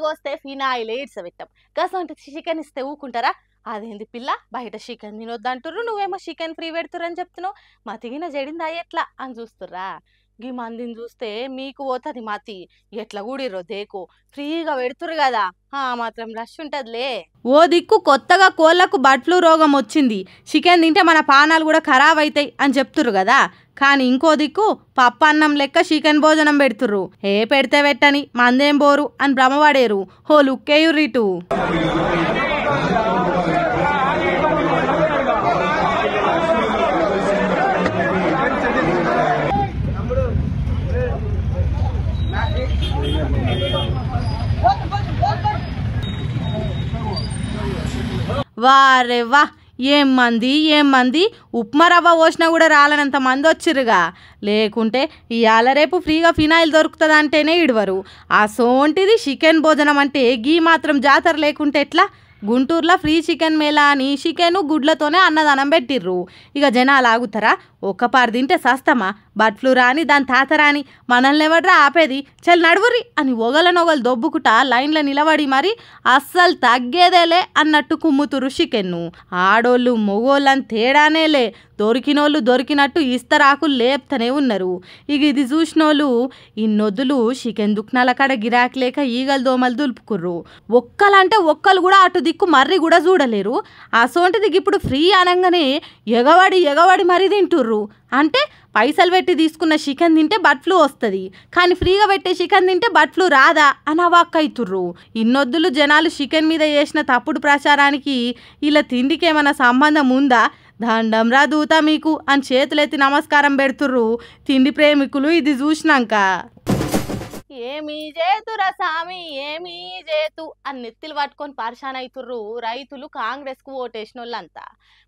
పోస్తే phenyl ఇడ్సబెట్టాం గసంటి chicken ఇస్తే ఊకుంటారా అదేంది పిల్ల బయట చికెన్ తినొద్దంటుర్రు నువ్వేమో చికెన్ ఫ్రీ పెడుతురని చెప్తున్నావు మతిగిన జడిందా ఎట్లా అని చూస్తుర్రా గీ మందిని చూస్తే మీకు పోతుంది మతి ఎట్లా కూడిర్రో దేకో ఫ్రీగా పెడుతురు కదా మాత్రం రష్ ఉంటదిలే ఓ దిక్కు కొత్తగా కోళ్లకు బర్డ్ ఫ్లూ రోగం వచ్చింది చికెన్ తింటే మన పానాలు కూడా ఖరాబ్ అవుతాయి అని చెప్తురు కదా కానీ ఇంకో దిక్కు పప్పు అన్నం లెక్క చికెన్ భోజనం పెడుతుర్రు పెడితే పెట్టని మందేం బోరు అని భ్రమపడేరు హో లుక్కేయుర్రిటు వారే వా ఏం మంది ఉప్మా రవ్వ పోసినా కూడా రాలనంత మంది వచ్చిర్రుగా లేకుంటే ఇవాళ రేపు ఫ్రీగా ఫినాయిల్ దొరుకుతుంది అంటేనే ఇడవరు ఆ సోంటిది చికెన్ భోజనం అంటే గీ మాత్రం జాతర లేకుంటే ఎట్లా గుంటూరులో ఫ్రీ చికెన్ మేళా అని చికెను గుడ్లతోనే అన్నదానం పెట్టిర్రు ఇక జనాలు ఆగుతారా ఒక్కపారు తింటే సస్తమా బర్డ్ ఫ్లూ రాని దాని తాత రాని మనల్ని ఎవడ్రా ఆపేది చల్ నడువురి అని ఒగలనొగలు దొబ్బుకుట లైన్లో నిలబడి మరి అస్సలు తగ్గేదేలే అన్నట్టు కుమ్ముతురు చికెన్ను ఆడోళ్ళు మొగోళ్ళని తేడానేలే దొరికినోళ్ళు దొరికినట్టు ఇస్తరాకులు లేపుతూనే ఉన్నారు ఇక ఇది చూసినోళ్ళు ఇన్నొద్దులు చికెన్ దుక్నాల కాడ గిరాకీ లేక ఈగలు దోమలు దులుపుకుర్రు ఒక్కలంటే ఒక్కలు కూడా అటు దిక్కు మర్రి కూడా చూడలేరు అసోంటిది ఇప్పుడు ఫ్రీ అనగానే ఎగబడి మరీ తింటుర్రు అంటే పైసలు పెట్టి తీసుకున్న చికెన్ తింటే బర్డ్ ఫ్లూ వస్తుంది కానీ ఫ్రీగా పెట్టే చికెన్ తింటే బర్డ్ ఫ్లూ రాదా అని అవాక్కైతుర్రు ఇన్నొద్దులు జనాలు చికెన్ మీద చేసిన తప్పుడు ప్రచారానికి ఇలా తిండికి ఏమైనా సంబంధం ఉందా దండం రా దూత మీకు అని చేతులెత్తి నమస్కారం పెడుతుర్రు తిండి ప్రేమికులు ఇది చూసినాక ఏమీ చేతురా సామి ఏమీ చేతు అని నెత్తిలు పట్టుకొని పరిశాన్ అవుతుర్రు రైతులు కాంగ్రెస్కు ఓటేసిన వాళ్ళంతా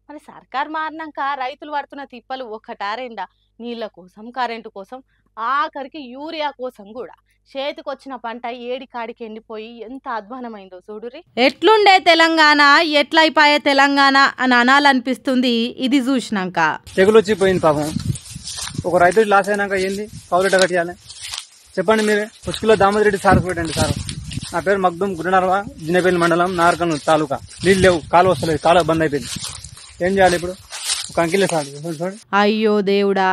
మరి సర్కార్ మారినాక రైతులు పడుతున్న తిప్పలు ఒక్కటారేండా నీళ్ళ కోసం కరెంటు కోసం ఆఖరికి యూరియా కోసం కూడా చేతికొచ్చిన పంట ఏడికాడికి ఎండిపోయి ఎంత అధ్వానమైందో చూడురి ఎట్లుండే తెలంగాణ ఎట్లయిపోయే తెలంగాణ అని అనాలనిపిస్తుంది ఇది చూసినాక తెగులు వచ్చిపోయింది పాపం ఒక రైతు లాస్ అయినాక ఏంది కౌలు కట్టాలి చెప్పండి మీరే పుష్కలో దామోదరెడ్డి సార్ పెట్టండి సార్ నా పేరు మగ్దుం గురునర్వ జిన్నపల్లి మండలం నార్కల్ తాలూకా నీళ్ళు లేవు కాలు వస్తలేదు కాలు బంద్ అయిపోయింది ఏం చేయాలి ఇప్పుడు కంకిలే సార్ అయ్యో దేవుడా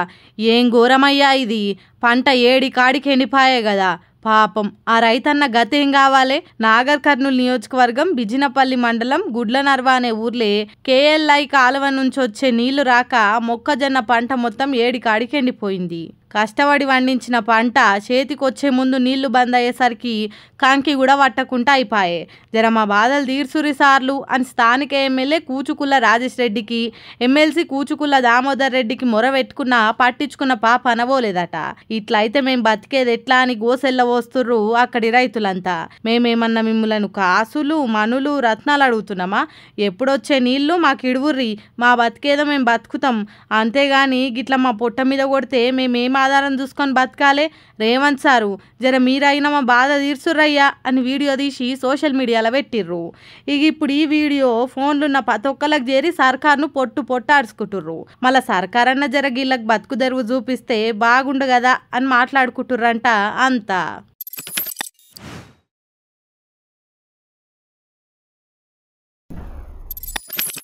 ఏం ఘోరమయ్యా ఇది పంట ఏడి కాడికి ఎండిపాయే కదా పాపం ఆ రైతన్న గతేం కావాలి నాగర్ కర్నూలు నియోజకవర్గం బిజినపల్లి మండలం గుడ్లనర్వ అనే ఊర్లే కేఎల్ఐ కాలువ నుంచి వచ్చే నీళ్లు రాక మొక్కజొన్న పంట మొత్తం ఏడి కాడికి ఎండిపోయింది కష్టపడి పండించిన పంట చేతికొచ్చే ముందు నీళ్లు బంద్ అయ్యేసరికి కంకి కూడా పట్టకుండా అయిపోయే జర మా బాధలు తీర్చురి సార్లు అని స్థానిక ఎమ్మెల్యే కూచుకుల్ల రాజేష్ రెడ్డికి ఎమ్మెల్సీ కూచుకుల్ల దామోదర్ రెడ్డికి మొరవెట్టుకున్నా పట్టించుకున్న పాప అనబోలేదట ఇట్లయితే మేము బతికేది ఎట్లా అని గోసెల్ల పోస్తుర్రు అక్కడి రైతులంతా మేమేమన్నా మిమ్మలను కాసులు మనులు రత్నాలు అడుగుతున్నామా ఎప్పుడొచ్చే నీళ్లు మాకు ఇడువుర్రి మా బతికేదో మేము బతుకుతాం అంతేగాని గిట్లా మా పొట్ట మీద కొడితే మేమేం ఆధారం చూసుకొని బతకాలే రేవంత్ సారు జర మీరైనా మా బాధ తీర్చుర్రయ్యా అని వీడియో తీసి సోషల్ మీడియాలో పెట్టిర్రు ఇక ఇప్పుడు ఈ వీడియో ఫోన్లున్న ప్రతి ఒక్కళ్ళకి చేరి సర్కార్ను పొట్టాడుచుకుంటుర్రు మళ్ళీ సర్కార్ అన్న జర గీళ్ళకి బతుకు తెరువు చూపిస్తే బాగుండు కదా అని మాట్లాడుకుంటుర్రంట అంతా